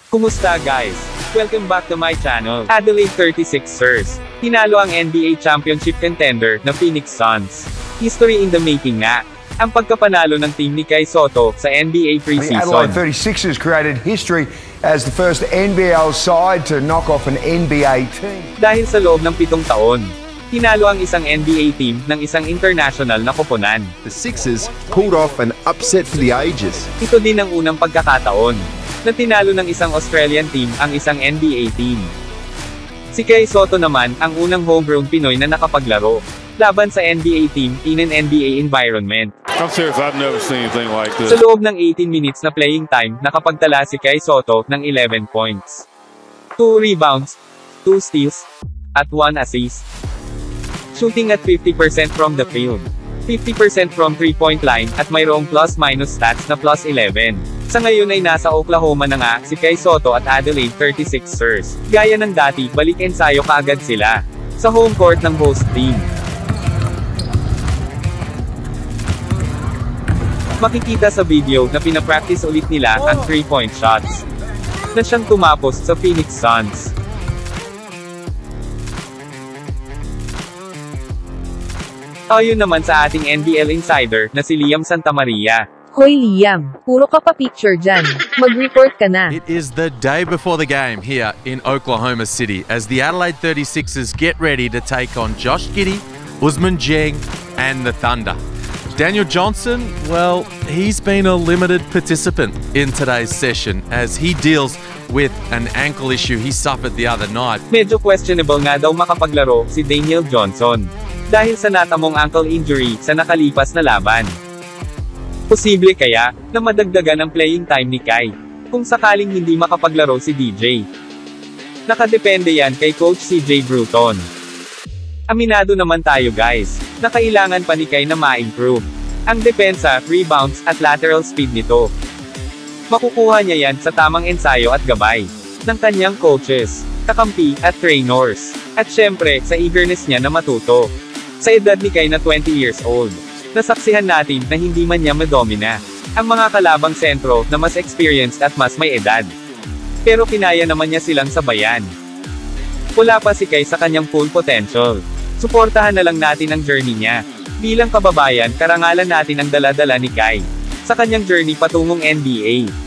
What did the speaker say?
Kumusta guys? Welcome back to my channel. Adelaide 36ers. Tinalo ang NBA Championship contender na Phoenix Suns. History in the making nga. Ang pagkapanalo ng team ni Kai Sotto sa NBA preseason. The Adelaide 36ers created history as the first NBL side to knock off an NBA team. Dahil sa loob ng 7 taon, tinalo ang isang NBA team ng isang international na koponan. The Sixers pulled off an upset for the ages. Ito din ang unang pagkakataon na tinalo ng isang Australian team ang isang NBA team. Si Kai Sotto naman ang unang homegrown Pinoy na nakapaglaro laban sa NBA team in an NBA environment. I'm serious, I've never seen anything like this. Sa loob ng 18 minutes na playing time, nakapagtala si Kai Sotto ng 11 points, 2 rebounds, 2 steals, at 1 assist. Shooting at 50% from the field, 50% from 3-point line, at mayroong plus-minus stats na plus 11. Sa ngayon ay nasa Oklahoma na nga si Kai Sotto at Adelaide 36ers. Gaya ng dati, balik ensayo kaagad sila sa home court ng host team. Makikita sa video na pinapractice ulit nila ang 3-point shots na siyang tumapos sa Phoenix Suns. Ayon naman sa ating NBL insider na si Liam Santamaria. Hoy Liam, puro ka pa picture dyan. Mag-report ka na. It is the day before the game here in Oklahoma City as the Adelaide 36ers get ready to take on Josh Giddey, Usman Dieng, and the Thunder. Daniel Johnson, well, he's been a limited participant in today's session as he deals with an ankle issue he suffered the other night. Medyo questionable nga daw makapaglaro si Daniel Johnson dahil sa natamong ankle injury sa nakalipas na laban. Posible kaya na madagdagan ang playing time ni Kai kung sakaling hindi makapaglaro si DJ. Nakadepende yan kay Coach CJ Bruton. Aminado naman tayo guys, na kailangan pa ni Kai na ma-improve ang depensa, rebounds, at lateral speed nito. Makukuha niya yan sa tamang ensayo at gabay ng kanyang coaches, kakampi, at trainers. At syempre, sa eagerness niya na matuto. Sa edad ni Kai na 20 years old, nasaksihan natin na hindi man niya madomina ang mga kalabang sentro na mas experienced at mas may edad. Pero kinaya naman niya silang sabayan. Wala pa si Kai sa kanyang full potential. Suportahan na lang natin ang journey niya. Bilang kababayan, karangalan natin ang dala-dala ni Kai sa kanyang journey patungong NBA.